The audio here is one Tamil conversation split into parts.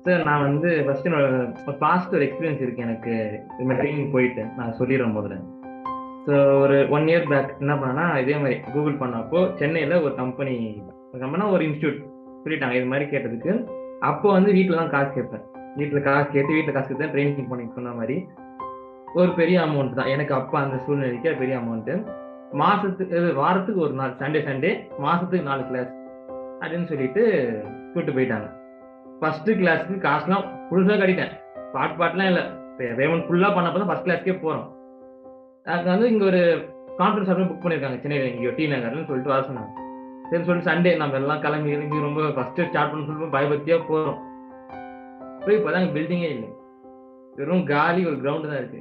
சார் நான் வந்து ஃபர்ஸ்ட் ஒரு பாஸ்ட் ஒரு எக்ஸ்பீரியன்ஸ் இருக்கு எனக்கு. இந்த ட்ரைனிங் போயிட்டு நான் சொல்லிடுறேன் முதல்ல. ஸோ ஒரு 1 இயர் பேக் என்ன பண்ணேன்னா, இதே மாதிரி கூகுள் பண்ணப்போ சென்னையில் ஒரு கம்பெனினா ஒரு இன்ஸ்டியூட் சொல்லிட்டாங்க இது மாதிரி கேட்டதுக்கு. அப்போ வந்து வீட்டில் தான் காசு கேட்பேன். வீட்டில் காசு கேட்டு ட்ரைனிங் பண்ணி சொன்ன மாதிரி ஒரு பெரிய அமௌண்ட் தான் எனக்கு அப்போ அந்த சூழ்நிலைக்கு பெரிய அமௌண்ட்டு. வாரத்துக்கு ஒரு நாள் சண்டே மாசத்துக்கு 4 கிளாஸ் அப்படின்னு சொல்லிட்டு கூப்பிட்டு போயிட்டாங்க. ஃபர்ஸ்ட் கிளாஸ்க்கு காசுலாம் ஃபுல்லாக கட்டிட்டேன். பாட்டுலாம் இல்லை, பேமெண்ட் ஃபுல்லாக பண்ணப்போ தான் ஃபர்ஸ்ட் கிளாஸ்க்கே போகிறோம். அதுக்கு வந்து இங்கே ஒரு கான்ஃபரன்ஸ் ஹால் புக் பண்ணியிருக்காங்க சென்னையில், இங்கே டி நகர்னு சொல்லிட்டு வர சொன்னாங்க. சரி சொல்லிட்டு சண்டே நம்ம எல்லாம் கிளம்பி ரொம்ப ஃபர்ஸ்ட் ஸ்டார்ட் பண்ண சொல்லிட்டு பயபக்தியாக போகிறோம். போய் இப்போதான் பில்டிங்கே இல்லை, வெறும் காலி ஒரு கிரவுண்டு தான் இருக்கு.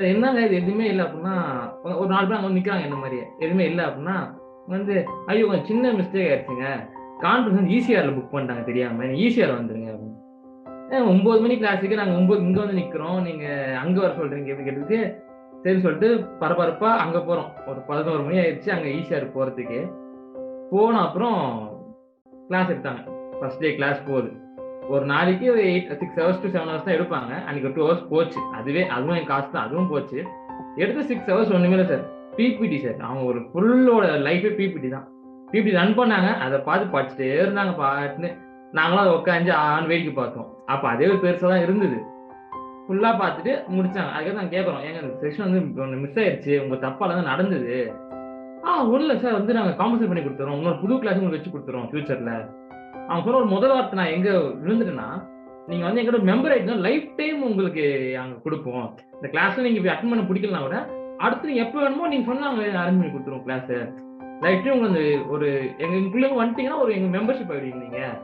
என்னங்க இது எதுவுமே இல்லை அப்படின்னா, ஒரு 4 பேர் அங்கே நிற்கிறாங்க என்ன மாதிரியே, எதுவுமே இல்லை அப்படின்னா வந்து ஐயோ கொஞ்சம் சின்ன மிஸ்டேக் ஆயிடுச்சுங்க, கான்ஃபரன்ஸ் ஈசிஆர்ல புக் பண்ணிட்டாங்க தெரியாம, ஈசிஆர் வந்துருங்க அப்படின்னு. 9 மணி கிளாஸுக்கு நாங்கள் 9 இங்கே வந்து நிற்கிறோம், நீங்க அங்கே வர சொல்றீங்க எப்படி கேட்டதுக்கு சரி சொல்லிட்டு பரபரப்பா அங்கே போகிறோம். ஒரு 11 மணி ஆயிடுச்சு அங்கே ஈசிஆர் போகிறதுக்கு. போன அப்புறம் கிளாஸ் எடுத்தாங்க. ஃபர்ஸ்ட் டே கிளாஸ் போகுது. ஒரு நாளைக்கு ஒரு 6 hours to 7 hours தான் எடுப்பாங்க. அன்னைக்கு ஒரு 2 hours போச்சு. அதுவும் என் காசு தான், அதுவும் போச்சு. எடுத்து 6 hours ஒண்ணுமே இல்லை சார், பிபிடி சார். அவங்க ஒரு ஃபுல்லோட லைஃபே பிபிடி தான். பிபிடி ரன் பண்ணாங்க, அதை பார்த்து படிச்சுட்டே இருந்தாங்க பாட்டுன்னு. நாங்களும் அதை உட்காந்து வேடிக்கை பார்த்தோம். அப்போ அதே ஒரு பெருசாக தான் இருந்தது. ஃபுல்லாக பார்த்துட்டு முடிச்சாங்க. அதுக்காக நாங்கள் கேட்குறோம், ஏங்க இந்த செஷன் வந்து ஒன்று மிஸ் ஆயிடுச்சு, உங்கள் தப்பால தான் நடந்தது. ஒன்றும் இல்லை சார், வந்து நாங்கள் காம்பன்சேட் பண்ணி கொடுத்துறோம், இன்னொரு புது கிளாஸ் உங்களுக்கு வச்சு கொடுத்துறோம் ஃபியூச்சரில். அவங்க சொன்ன ஒரு முதல் வார்த்தை நான் எங்கே விழுந்துட்டேன்னா, நீங்கள் வந்து எங்களோட மெம்பர் ஆகிட்டா லைஃப் டைம் உங்களுக்கு அங்கே கொடுப்போம். இந்த கிளாஸில் நீங்கள் போய் அட்டன் பண்ண பிடிக்கலாம் கூட அடுத்து எப்போ வேணுமோ நீங்கள் சொன்னால் நாங்கள் அரேஞ்ச் பண்ணி கொடுத்துருவோம் கிளாஸை. லைஃப் டைம் உங்களுக்கு ஒரு எங்களுக்குள்ளே வந்துட்டீங்கன்னா ஒரு எங்கள் மெம்பர்ஷிப் ஆகிடுவீங்க நீங்கள்.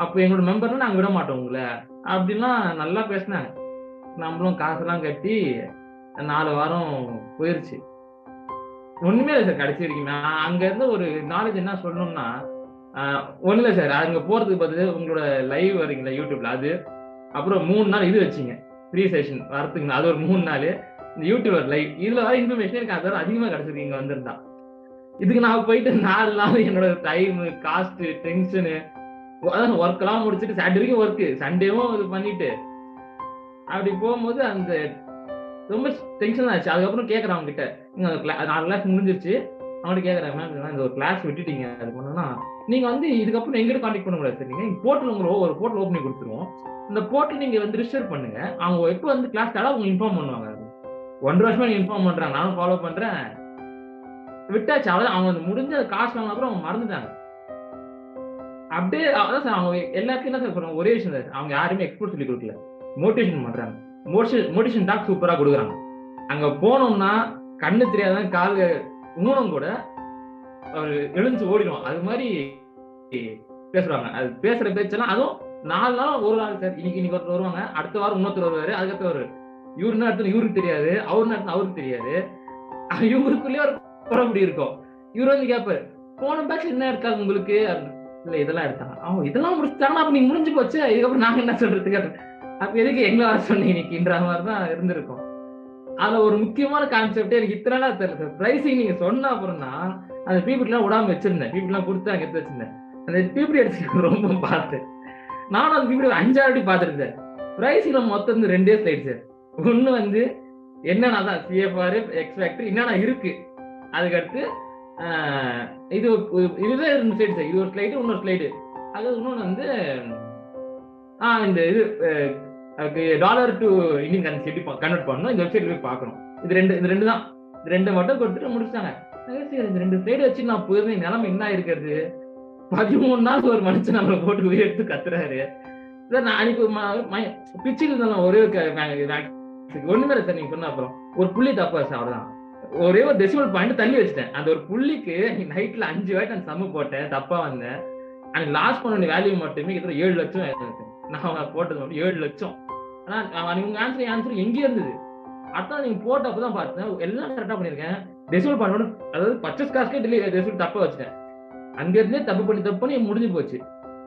அப்போ எங்களோட மெம்பர்லாம் நாங்கள் விட மாட்டோம் உங்களை அப்படின்லாம் நல்லா பேசினாங்க. நம்மளும் காசெல்லாம் கட்டி 4 வாரம் போயிருச்சு. ஒன்றுமே இல்லை சார். கடைசி வரைக்குமே அங்கேருந்து ஒரு நாலேஜ் என்ன சொல்லணும்னா, ஒன்றும் இல்லை சார், அங்கே போகிறதுக்கு பார்த்து உங்களோட லைவ் வரீங்களா யூடியூப்ல, அது அப்புறம் 3 நாள் இது வச்சிங்க ஃப்ரீ செஷன் வரத்துக்குங்க, அது ஒரு 3 நாள் இந்த யூடியூபர் லைவ். இதில் வர இன்ஃபர்மேஷன் எனக்கு அதோட அதிகமாக கிடச்சிருக்கு இங்கே வந்திருந்தா. இதுக்கு நான் போயிட்டு 4 நாள் என்னோட டைமு காஸ்ட்டு டென்ஷனு, அதான் ஒர்க்கெல்லாம் முடிச்சுட்டு சாட்டர்டே ஒர்க்கு சண்டேவும் இது பண்ணிட்டு அப்படி போகும்போது அந்த ரொம்ப டென்ஷன் ஆச்சு. அதுக்கப்புறம் கேட்குறேன் அவங்க கிட்ட, 4 கிளாஸ் முடிஞ்சிருச்சு. அவங்கள்ட்ட கேட்குறேன், மேம் இந்த ஒரு கிளாஸ் விட்டுட்டீங்க அது பண்ணோன்னா நீங்கள் வந்து இதுக்கப்புறம் எங்கிட்ட கான்டெக்ட் பண்ண முடியாது சார். நீங்கள் போர்ட்டல் உங்களுக்கு ஒரு போர்ட்டல் ஓப்பன் பண்ணி கொடுத்துருவோம், இந்த போர்ட்டல் நீங்கள் வந்து ரிஜிஸ்டர் பண்ணுங்க, அவங்க எப்போ வந்து கிளாஸ் ஸ்டார்ட் அவங்க இன்ஃபார்ம் பண்ணுவாங்க. 1 வருஷமா நீங்கள் இன்ஃபார்ம் பண்ணுறாங்க, நானும் ஃபாலோ பண்ணுறேன். விட்டாச்சு அவ்வளோதான். அவங்க வந்து முடிஞ்ச காசு வாங்கின அப்புறம் அவங்க மறந்துட்டாங்க. அப்படியே அதான் சார், அவங்க எல்லாருக்கும் என்ன சார் சொல்றாங்க, ஒரே விஷயம் சார், அவங்க யாருமே எக்ஸ்போர்ட் சொல்லி கொடுக்கல, மோட்டிவேஷன் பண்றாங்க. மோட்டிவேஷன் டாக் சூப்பரா கொடுக்குறாங்க. அங்க போனோம்னா கண்ணு தெரியாதான் கால் ஊனம் கூட ஒரு எழுந்து ஓடிடும், அது மாதிரி பேசுறாங்க. அது பேசுற பேச்செல்லாம் அதுவும் 4 நாள் ஒரு நாள் சார். இன்னைக்கு ஒருத்தர் வருவாங்க, அடுத்த வாரம் இன்னொருத்தர் வருவாரு, அதுக்கடுத்த ஒரு இவருன்னு அடுத்த இவருக்கு தெரியாது, அவருன்னு அவருக்கு தெரியாது, இவருக்குள்ளேயே ஒரு குறப்படி இருக்கும். இவரு வந்து கேட்பாரு, போன பேட்ச் என்ன எடுத்தாங்க உங்களுக்கு, இல்ல இதெல்லாம் எடுத்தாங்க, அவங்க இதெல்லாம் முடிச்சுட்டாங்கன்னா அப்ப நீங்க முடிஞ்சு போச்சு, இதுக்கப்புறம் நாங்க என்ன சொல்றதுக்கு, அப்ப எதுக்கு எங்களை வர சொன்னீங்க இன்னைக்குன்ற மாதிரிதான் இருந்திருக்கும். அதுல ஒரு முக்கியமான கான்செப்டே எனக்கு இத்தனை நாளா தெரியல சார். பிரைசிங் நீங்க சொன்ன அப்புறம் தான் அந்த பிபிடி எல்லாம் விடாம வச்சிருந்தேன். பிபிடி எல்லாம் கொடுத்து அங்க எடுத்து வச்சிருந்தேன். அந்த பிபிடி எடுத்து ரொம்ப பார்த்தேன். நானும் அந்த பிபிடி 5 வாட்டி பார்த்துருந்தேன். பிரைசிங்ல மொத்தம் 2 ஸ்லைட் சார். ஒண்ணு வந்து என்னன்னா தான் சிஎஃப்ஆர் எக்ஸ் ஃபேக்டர் என்னன்னா இருக்கு, அதுக்கடுத்து இதுவே 2 ஸ்லைடு சார். இது ஒரு ஸ்லைடு, இன்னொரு ஸ்லைடு. அது இன்னொன்று வந்து இந்த இது டாலர் டு இந்தியன் கரன்சி எப்படி கன்வெர்ட் பண்ணணும், இந்த வெப்சைட்ல போய் பார்க்கணும். இது ரெண்டு தான். இது 2 மட்டும் கொடுத்துட்டு முடிச்சிட்டாங்க. இந்த 2 ஸ்லைடு வச்சு நான் போயிருந்தேன், நிலைமை என்ன இருக்கிறது. 13 நாள் ஒரு மனுஷன் நம்மளை போட்டு உயிர் எடுத்து கத்துறாரு சார். நான் அன்னைக்கு பிச்சில் இருந்தாலும் ஒரே ஒண்ணுமே இல்லை சார். நீங்க சொன்ன அப்புறம் ஒரு புள்ளி தப்பா சார், அவ்வளவுதான். ஒரே ஒரு டெசிமல் பாயிண்ட் தள்ளி வச்சுட்டேன். அந்த ஒரு புள்ளிக்கு நைட்ல 5 வாட்டி அந்த சம்மு போட்டேன், தப்பா வந்தேன். அன்னைக்கு லாஸ்ட் பண்ண வேல்யூ மட்டுமே கிட்ட 7 லட்சம். நான் போட்டது மட்டும் 7 லட்சம். ஆனா உங்க ஆன்சர் எங்கே இருந்தது, அதான் நீங்க போட்டப்பதான் பார்த்தேன் எல்லாம் கரெக்டா பண்ணிருக்கேன். டெசிமல் பாயிண்ட், அதாவது பர்ச்சேஸ் காஸ்ட்கே டெசிமல் தப்பா வச்சுட்டேன். அங்க இருந்தே தப்பு பண்ணி முடிஞ்சு போச்சு.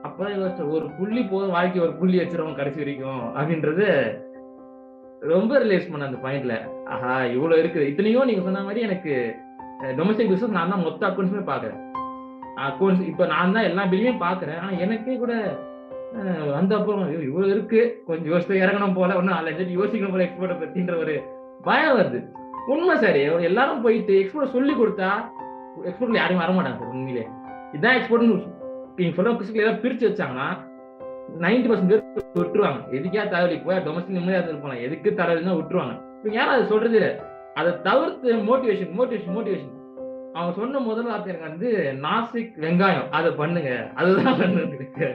அப்புறம் ஒரு புள்ளி போதும், வாழ்க்கை ஒரு புள்ளி வச்சிருவோம் கடைசி வரைக்கும் அப்படின்றது ரொம்ப ரிலேஸ் பண்ண அந்த பாயிண்ட்ல. ஆஹா இவ்வளவு இருக்குது. இத்தனையும் நீங்க சொன்ன மாதிரி எனக்கு டொமஸ்டிக் பிசினஸ் நான் தான் மொத்த அக்கௌண்ட்ஸுமே பாக்குறேன். அக்கௌண்ட்ஸ் இப்ப நான் தான் எல்லா பில்லையும் பாக்குறேன். ஆனா எனக்கே கூட வந்த அப்புறம் இவ்வளவு இருக்கு, கொஞ்சம் யோசிச்சு இறங்கணும் போல, ஒன்னும் 4 லட்சம் யோசிக்கணும் போல எக்ஸ்போர்ட்டை பத்தின்ற ஒரு பயம் வருது. உண்மை சார், எல்லாரும் போயிட்டு எக்ஸ்போர்ட் சொல்லி கொடுத்தா எக்ஸ்போர்ட்ல யாரும் வரமாட்டாங்க சார். உண்மையிலே இதான் எக்ஸ்போர்ட் நீங்க சொல்ற ஏதாவது பிரிச்சு வச்சாங்கன்னா 90% பேர் விட்டுருவாங்க. எதுக்கே தலைவலி போய் டொமஸ்டிக் நிம்மதியா இருந்திருப்பாங்க, எதுக்கு தலைவலினா விட்டுருவாங்க. யாரும் அதை சொல்றது இல்லை. அதை தவிர்த்து மோட்டிவேஷன் மோட்டிவேஷன் மோட்டிவேஷன் அவங்க சொன்ன முதல் வார்த்தை எனக்கு வந்து நாசிக் வெங்காயம் அதை பண்ணுங்க, அதுதான் பண்ணுறதுக்கு.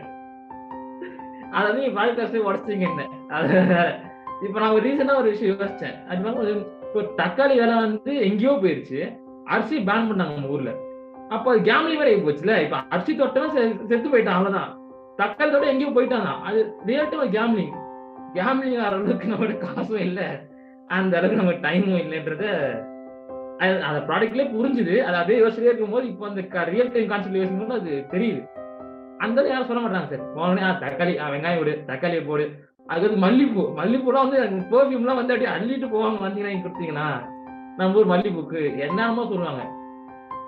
அதை வந்து நீங்க பாட்காஸ்டே உடச்சிங்க என்ன. அது இப்ப நான் ஒரு ரீசெண்டா ஒரு விஷயம் யோசிச்சேன். அது இப்போ தக்காளி விலை வந்து எங்கேயோ போயிருச்சு, அரிசி பேன் பண்ணாங்க நம்ம ஊர்ல. அப்போ அது கேம்லிங் வேற போச்சுல. இப்ப அரிசி தொட்டவன் செத்து போயிட்டான், அவ்வளவுதான். தக்காளி தொட்ட எங்கேயும் போயிட்டான். அது ரியல்ட்டா கேம்லிங். கேம்லிங் ஆகிற அளவுக்கு நம்மளோட காசும் இல்லை, அந்த அளவுக்கு நம்ம டைமும் இல்லைன்றத அந்த ப்ராடக்ட்லயே புரிஞ்சுது. அது அப்படியே யோசிச்சுட்டே இருக்கும்போது இப்போ அந்த ரியல் டைம் கான்செப்ட் யோசிக்கும்போது அது தெரியுது. அந்த யாரும் சொல்ல மாட்டாங்க சார். போனே தக்காளி வெங்காயம் விடு, தக்காளியை போடு. அது வந்து மல்லிப்பூ, மல்லிப்பூலாம் வந்து பெர்ஃபியூம்லாம் வந்து அப்படியே அள்ளிட்டு போவாங்க. வந்தீங்கன்னா கொடுத்தீங்கன்னா நம்ம ஊர் மல்லிப்பூக்கு என்னமோ சொல்லுவாங்க.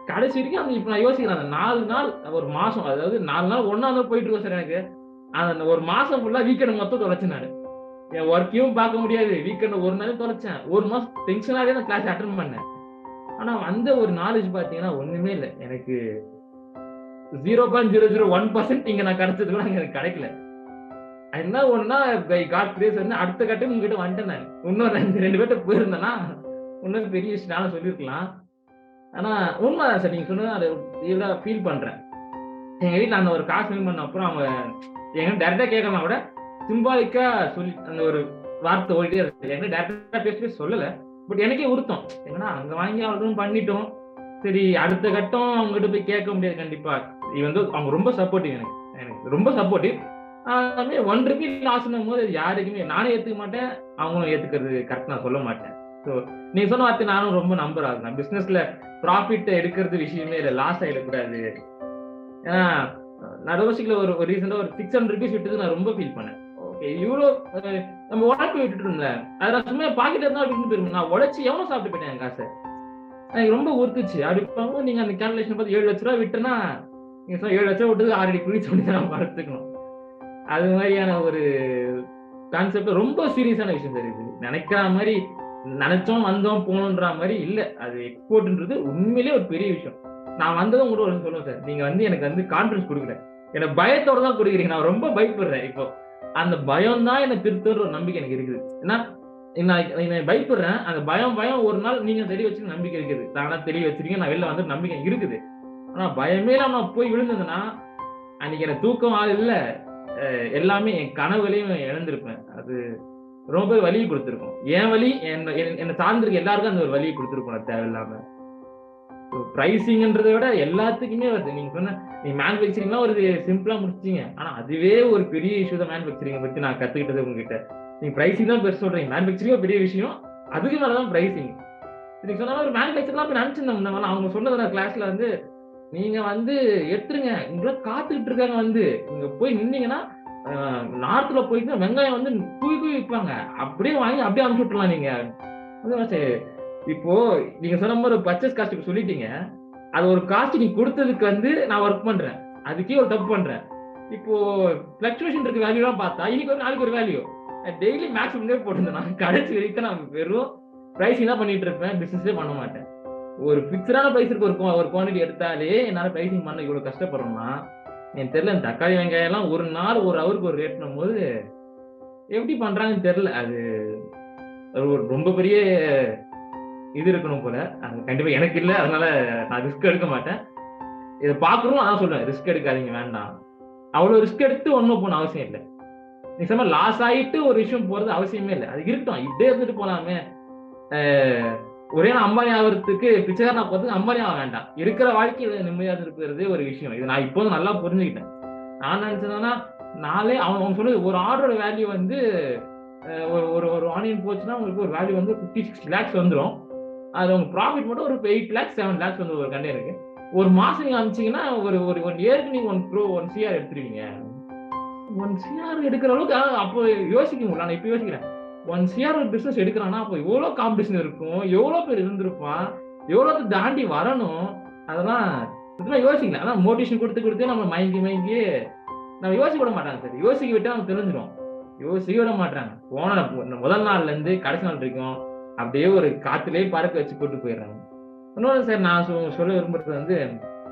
கடைசி வரைக்கும் அந்த இப்ப நான் யோசிக்கிறேன், அந்த 4 நாள் ஒரு மாசம், அதாவது 4 நாள் ஒன்னா தான் போயிட்டு இருக்கோம் சார். எனக்கு அந்த ஒரு மாசம் ஃபுல்லா வீக்கெண்ட் மொத்தம் தொலைச்சேன். நான் என் ஒர்க்கையும் பார்க்க முடியாது, வீக்கெண்ட் ஒரு நாளும் தொலைச்சேன். ஒரு மாசம் டென்ஷனாவே தான் கிளாஸ் அட்டன் பண்ணேன். ஆனா அந்த ஒரு நாலேஜ் பாத்தீங்கன்னா ஒண்ணுமே இல்லை எனக்கு. 0.001% இங்க நான் கிடைச்சது கூட எனக்கு கிடைக்கல. என்ன ஒண்ணா பை காட் கிரேஸ் வந்து அடுத்த கட்டம் உங்ககிட்ட வந்துட்டேன். நான் இன்னொரு 2 பேர்ட்ட போயிருந்தேன்னா இன்னும் பெரிய விஷயம் சொல்லியிருக்கலாம். ஆனா உண்மைதான் சார், நீங்க சொன்னது அதை இவ்வளவு ஃபீல் பண்றேன். எங்க வீட்டுல அந்த ஒரு காசு வின் பண்ண அப்புறம் அவங்க எங்க டேரக்டா கேட்கலாம் கூட சிம்பாலிக்கா சொல்லி அந்த ஒரு வார்த்தை ஓடிட்டே இருக்கு. எங்க டேரக்டா பேசவே சொல்லல, பட் எனக்கே உறுத்தம். ஏன்னா அங்க வாங்கி அவங்களும் பண்ணிட்டோம். சரி, அடுத்த கட்டம் அவங்ககிட்ட போய் கேட்க முடியாது கண்டிப்பா. இது வந்து அவங்க ரொம்ப சப்போர்ட்டிவ், எனக்கு ரொம்ப சப்போர்ட்டிவ். 1 ரூபி லாஸ்னும் போது யாருக்குமே நானே ஏத்துக்க மாட்டேன், அவங்களும் ஏத்துக்கிறது கரெக்ட் நான் சொல்ல மாட்டேன். ஸோ நீங்க சொன்ன வார்த்தை நானும் ரொம்ப நம்புறேன். பிசினஸ்ல ப்ராஃபிட் எடுக்கிறது விஷயமே இல்லை, லாஸ் ஆயிடக்கூடாது. ஏன்னா நான் ரோசிக்கல ஒரு ரீசெண்டா ஒரு 600 rupees விட்டது நான் ரொம்ப ஃபீல் பண்ணேன். ஓகே, இவ்வளோ நம்ம உழைப்பு விட்டுட்டு இருந்தேன், அதை நான் சும்மா பாக்கெட் இருந்தா அப்படின்னு போயிருந்தேன். நான் உழைச்சி எவ்வளவு சாப்பிட்டு போயிட்டேன் என் காசை. எனக்கு ரொம்ப உறுத்துச்சு. அப்படி நீங்க அந்த கேல்குலேஷன் பார்த்து 7 லட்ச ரூபா விட்டுனா, நீங்க சொன்ன 7 லட்சம் விட்டு 6 அடி குழி சொல்லி நான் பார்த்துக்கணும். அது மாதிரியான ஒரு கான்செப்ட் ரொம்ப சீரியஸான விஷயம் சார். இது நினைக்கிற மாதிரி நினைச்சோம் வந்தோம் போகணுன்ற மாதிரி இல்ல. அது எக்ஸ்போர்ட்ன்றது உண்மையிலேயே ஒரு பெரிய விஷயம். நான் வந்ததும் கூட ஒரு சொல்லுவேன் சார், நீங்க வந்து எனக்கு வந்து கான்பிடன்ஸ் கொடுக்கல, எனக்கு பயத்தோட தான் கொடுக்குறீங்க. நான் ரொம்ப பயப்படுறேன். இப்போ அந்த பயம் தான் என்ன திருத்தோட ஒரு நம்பிக்கை எனக்கு இருக்குது. ஏன்னா நான் பயப்படுறேன். அந்த பயம் ஒரு நாள் நீங்க தெரிய வச்சு நம்பிக்கை இருக்குது. தானா தெரிய வச்சிருக்கீங்க, நான் வெளில வந்து நம்பிக்கை இருக்குது. ஆனா பயமே நான் போய் விழுந்ததுன்னா அன்னைக்கு எனக்கு தூக்கம் இல்ல, எல்லாமே என் கனவுகளையும் இழந்திருப்பேன். அது ரொம்ப வலியை கொடுத்திருக்கும். என் வலி என்ன சார்ந்திருக்க எல்லாருக்கும் அந்த ஒரு வலியை கொடுத்திருக்கும் தேவையில்லாம. பிரைசிங்ன்றதை விட எல்லாத்துக்குமே வருது. நீங்க சொன்ன நீங்க மேனுபேக்சரிங்லாம் ஒரு சிம்பிளா முடிச்சிங்க, ஆனா அதுவே ஒரு பெரிய இஷ்யூ தான். மேனுபேக்சரிங் பத்தி நான் கத்துக்கிட்டது உங்ககிட்ட. நீங்க பிரைசிங் தான் பெருசு சொல்றீங்க, மேனுபேக்சரிங் பெரிய விஷயம், அதுக்கு மேலதான் பிரைசிங். நீங்க சொன்ன ஒரு மேனுபேக்சர்லாம் போய் நினைச்சிருந்தோம். அவங்க சொன்னது கிளாஸ்ல வந்து நீங்க வந்து எடுத்துருங்க, இங்க காத்துக்கிட்டு இருக்காங்க, வந்து இங்க போய் நின்னீங்கன்னா நார்த்ல போயிட்டு வெங்காயம் வந்து தூக்கி விற்பாங்க, அப்படியே வாங்கி அப்படியே அனுப்பிச்சு விட்டுலாம். நீங்க இப்போ நீங்க சொன்ன மாதிரி ஒரு பர்ச்சேஸ் காஸ்ட் சொல்லிட்டீங்க, அது ஒரு காஸ்ட் நீங்க கொடுத்ததுக்கு வந்து நான் ஒர்க் பண்றேன், அதுக்கே ஒரு தப்பு பண்றேன். இப்போ பிளக்சுவேஷன் இருக்க வேல்யூலாம் பார்த்தா இன்னைக்கு ஒரு நாளைக்கு ஒரு வேல்யூ டெய்லி மேக்ஸிமம் போட்டுருந்தேன். கடைசி வரைக்கும் நான் வெறும் பிரைசிங் தான் பண்ணிட்டு இருப்பேன், பிசினஸே பண்ண மாட்டேன். ஒரு பிக்சரான பிரைஸ் இருக்கு, ஒரு குவான்டிட்டி எடுத்தாலே என்னால பிரைசிங் பண்ண இவ்வளவு கஷ்டப்படுறோம்னா எனக்கு தெரியல. தக்காளி வெங்காயம் எல்லாம் ஒரு நாள் ஒரு அவருக்கு ஒரு ரேட்னும் போது எப்படி பண்றாங்கன்னு தெரியல. அது ஒரு ரொம்ப பெரிய இது இருக்கணும் போல. அது கண்டிப்பா எனக்கு இல்லை, அதனால நான் ரிஸ்க் எடுக்க மாட்டேன். இதை பாக்குறோம், அதான் சொல்றேன், ரிஸ்க் எடுக்காதீங்க, வேண்டாம். அவ்வளவு ரிஸ்க் எடுத்து ஒண்ணும் போன அவசியம் இல்லை. நிச்சயமா லாஸ் ஆயிட்டு ஒரு விஷயம் போறது அவசியமே இல்லை. அது இருக்கட்டும், இப்படியே இருந்துட்டு போலாமே. ஒரே அம்பானி ஆகிறதுக்கு பிச்சைக்காரனா போறதுக்கு அம்பானி ஆக வேண்டாம். இருக்கிற வாழ்க்கையில நிம்மதியா இருக்கிறதே ஒரு விஷயம். இது நான் இப்போது நல்லா புரிஞ்சுக்கிட்டேன். நான் நினைச்சதுன்னா நாளே அவங்க சொன்னது ஒரு ஆர்டரோட வேல்யூ வந்து ஒரு ஆனியன் போச்சுன்னா உங்களுக்கு ஒரு வேல்யூ வந்து 50-60 lakhs வந்துடும். அது உங்க ப்ராஃபிட் மட்டும் ஒரு 8 lakhs 7 lakhs வந்து ஒரு கண்டெய்னருக்கு. ஒரு மாசம் நீங்க அனுப்பிச்சீங்கன்னா ஒரு 1 இயருக்கு நீங்க 1 CR எடுத்துருவீங்க. 1 CR எடுக்கிற அளவுக்கு அப்போ யோசிக்க முடியல. நான் இப்ப யோசிக்கிறேன், 1 CR ஒரு பிசினஸ் எடுக்கிறான்னா அப்போ எவ்வளவு காம்படிஷன் இருக்கும், எவ்வளவு பேர் இருந்திருப்பான், எவ்வளவு தாண்டி வரணும், அதெல்லாம் யோசிக்கல. அதான் மோட்டிவேஷன் கொடுத்து நம்ம மயங்கி நம்ம யோசிக்க விட மாட்டாங்க சார். யோசிக்க விட்டா அவங்க தெரிஞ்சிடும். யோசிக்க விட மாட்டாங்க. போன முதல் நாள்ல இருந்து கடைசி நாள் வரைக்கும் அப்படியே ஒரு காத்துலயே பறக்க வச்சு கூட்டு போயிடுறாங்க. இன்னொன்று சார் நான் சொல்ல விரும்புறது வந்து,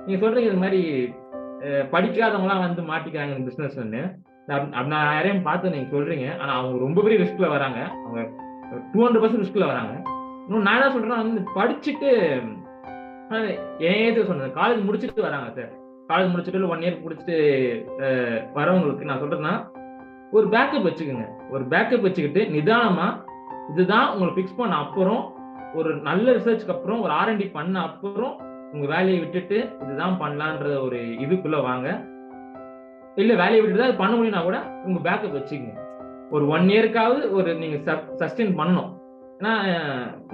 நீங்க சொல்றீங்க இது மாதிரி படிக்காதவங்களாம் வந்து மாட்டிக்கிறாங்க பிசினஸ் ஒண்ணு. நான் யாரையும் பார்த்து நீங்க சொல்றீங்க. ஆனா அவங்க ரொம்ப பெரிய ரிஸ்க்ல வராங்க. அவங்க 200% ரிஸ்க்ல வராங்க. இன்னும் நான் என்ன சொல்றேன்னா வந்து படிச்சுட்டு என் ஏஜ் சொன்னேன். காலேஜ் முடிச்சுட்டு வராங்க சார். காலேஜ் முடிச்சுட்டு இல்ல 1 இயர் முடிச்சுட்டு வரவங்களுக்கு நான் சொல்றேன்னா, ஒரு பேக்கப் வச்சுக்கோங்க. ஒரு பேக்கப் வச்சுக்கிட்டு நிதானமா இதுதான் உங்கள பிக்ஸ் பண்ண அப்புறம், ஒரு நல்ல ரிசர்ச்க்கு அப்புறம், ஒரு R&D பண்ண அப்புறம், உங்க வேலைய விட்டுட்டு இதுதான் பண்ணலான்ற ஒரு இதுக்குள்ள வாங்க. இல்ல வேலைய விட்டுட்டு தான் பண்ண முடியும்னா கூட உங்க பேக்கப் வச்சுக்கங்க. ஒரு 1 இயர்க்காவது ஒரு நீங்க சஸ்டெயின் பண்ணணும். ஏன்னா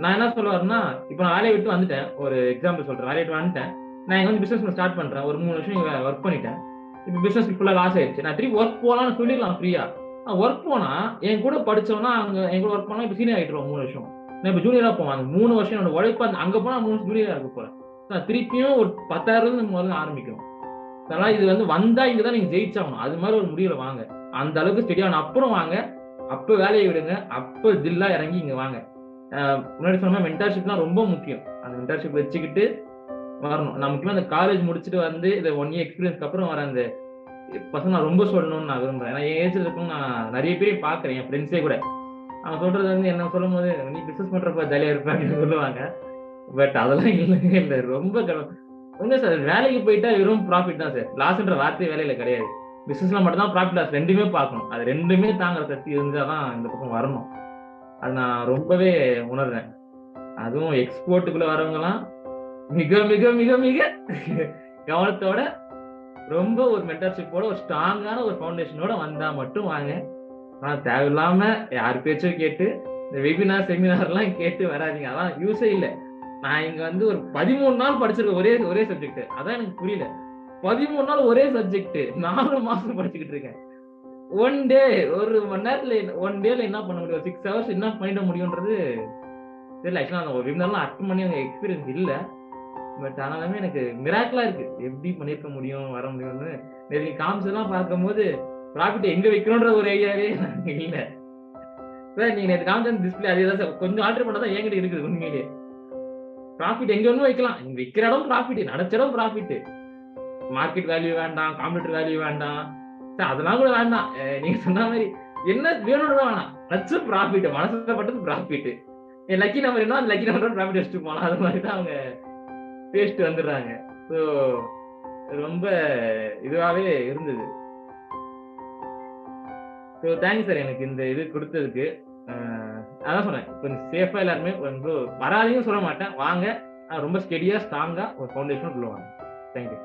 நான் என்ன சொல்ல வரேன்னா, இப்ப நான் வேலைய விட்டு வந்துட்டேன். ஒரு எக்ஸாம்பிள் சொல்றேன். வேலைய விட்டு வந்துட்டேன். நான் இங்க வந்து பிசினஸ் ஸ்டார்ட் பண்றேன். ஒரு 3 வருஷம் இங்க வொர்க் பண்ணிட்டேன். இப்ப பிசினஸ் ஃபுல்லா லாஸ் ஆயிடுச்சு. நான் திருப்பி வொர்க் போலாம்னு சொல்லிடலாம் ஃப்ரீயா. வொர்க் போனா என் கூட படிச்சவனா அங்க என் கூட வொர்க் பண்ணா இப்ப சீனியர் ஆயிட்டுருவான் 3 வருஷம். நான் இப்ப ஜூனியரா போவேன். அந்த 3 வருஷம் என்னோட உழைப்பு அங்க போனா 3 வருஷம் ஜூனியரா இருக்க போறேன். நான் திருப்பியும் ஒரு 10,000 முதல்ல ஆரம்பிக்கணும். அதனால இது வந்து வந்தா இங்க தான் நீங்க ஜெயிச்சாகணும். அது மாதிரி ஒரு முடிவுல வாங்க. அந்த அளவுக்கு ஸ்டெடியான அப்புறம் வாங்க. அப்ப வேலையை விடுங்க. அப்ப தில்லா இறங்கி இங்க வாங்க. முன்னாடி சொன்ன மென்டார்ஷிப்லாம் ரொம்ப முக்கியம். அந்த மென்டார்ஷிப் வச்சுக்கிட்டு வரணும். நான் முக்கியமா அந்த காலேஜ் முடிச்சுட்டு வந்து இந்த 1 இயர் எக்ஸ்பீரியன்ஸ்க்கு அப்புறம் வர அந்த பசங்க நான் ரொம்ப சொல்லணும்னு நான் விரும்புறேன். ஏன்னா என் ஏஜ்ல இருக்கவங்க நான் நிறைய பேரையும் பார்க்கிறேன். என் ஃப்ரெண்ட்ஸே கூட. அவன் சொல்றது வந்து என்ன சொல்லும்போது, "நீ பிசினஸ் பண்றப்ப ஜாலியா இருப்ப" அப்படின்னு சொல்லுவாங்க. பட் அதெல்லாம் இல்லவே இல்ல. ரொம்ப உண்மை சார். வேலைக்கு போயிட்டா வெறும் ப்ராஃபிட் தான் சார். லாஸ்ன்ற வார்த்தையே வேலையில கிடையாது. பிசினஸ்ல மட்டும் தான் ப்ராஃபிட் லாஸ் 2மே பார்க்கணும். அது 2மே தாங்குற சக்தி இருந்தா தான் இந்த பக்கம் வரணும். அது நான் ரொம்பவே உணர்றேன். அதுவும் எக்ஸ்போர்ட்டுக்குள்ள வரவங்கலாம் மிக மிக மிக மிக கவனத்தோட ரொம்ப ஒரு மென்டார்ஷிப்போட ஒரு ஸ்ட்ராங்கான ஒரு ஃபவுண்டேஷனோட வந்தா மட்டும் வாங்க. ஆனா தேவையில்லாம யார் பேச்சும் கேட்டு இந்த வெபினார், செமினார்லாம் கேட்டு வராதீங்க. அதான் யூஸே இல்ல. நான் இங்க வந்து ஒரு 13 நாள் படிச்சிருக்கேன் ஒரே சப்ஜெக்ட். அதான் எனக்கு புரியல. 13 நாள் ஒரே சப்ஜெக்ட் 4 மாசம் படிச்சுக்கிட்டு இருக்கேன். 1 டே ஒரு மணி நேரத்துல 1 டேல என்ன பண்ண முடியும்? 6 ஹவர்ஸ் என்ன பண்ணிட முடியும்ன்றது தெரியல. ஆக்சுவலா அந்த வெபினார்லாம் அட்டெண்ட் பண்ணி எனக்கு எக்ஸ்பீரியன்ஸ் இல்ல. பட் ஆனாலுமே எனக்கு மிராக்கிளா இருக்கு. எப்படி பண்ணியிருக்க முடியும், வர முடியும்னு. நீங்க காமிச்சதெல்லாம் பார்க்கும்போது ப்ராஃபிட் எங்க வைக்கணும்ன்ற ஒரு ஐடியாவே இல்ல. சார் நீங்க நேத்து காமிச்ச டிஸ்ப்ளே அதே தான் சார். கொஞ்சம் ஆல்டர் பண்ணா தான் என்கிட்ட இருக்குது உண்மையிலேயே. ப்ராஃபிட் எங்க வேணுமோ வைக்கலாம். நீங்க விக்கிற இடம் ப்ராஃபிட், நெனச்ச இடம் ப்ராஃபிட். மார்க்கெட் வேல்யூ வேண்டாம், காம்படிட்டர் வேல்யூ வேண்டாம். சார் அதெல்லாம் கூட வேண்டாம். நீங்க சொன்ன மாரி என்ன வேணும்னு வேணாம். நட்ஸ் ப்ராஃபிட், மனசுல பட்டது ப்ராஃபிட். என் லக்கி நம்பர் என்ன அந்த லக்கி நம்பர் ப்ராஃபிட் வச்சுட்டு போலாம். அது மாதிரி தான் அவங்க பேசிட்டு வந்துடுறாங்க. ஸோ ரொம்ப இதுவாவே இருந்தது. ஸோ தேங்க்ஸ் சார் எனக்கு இந்த இது குடுத்ததுக்கு. அதான் சொன்னேன். கொஞ்சம் சேஃபா எல்லாருமே வராதீங்கன்னு சொல்ல மாட்டேன். வாங்க. ரொம்ப ஸ்டெடியா, ஸ்ட்ராங்கா ஒரு ஃபவுண்டேஷன் உள்ள வாங்க. Thank you.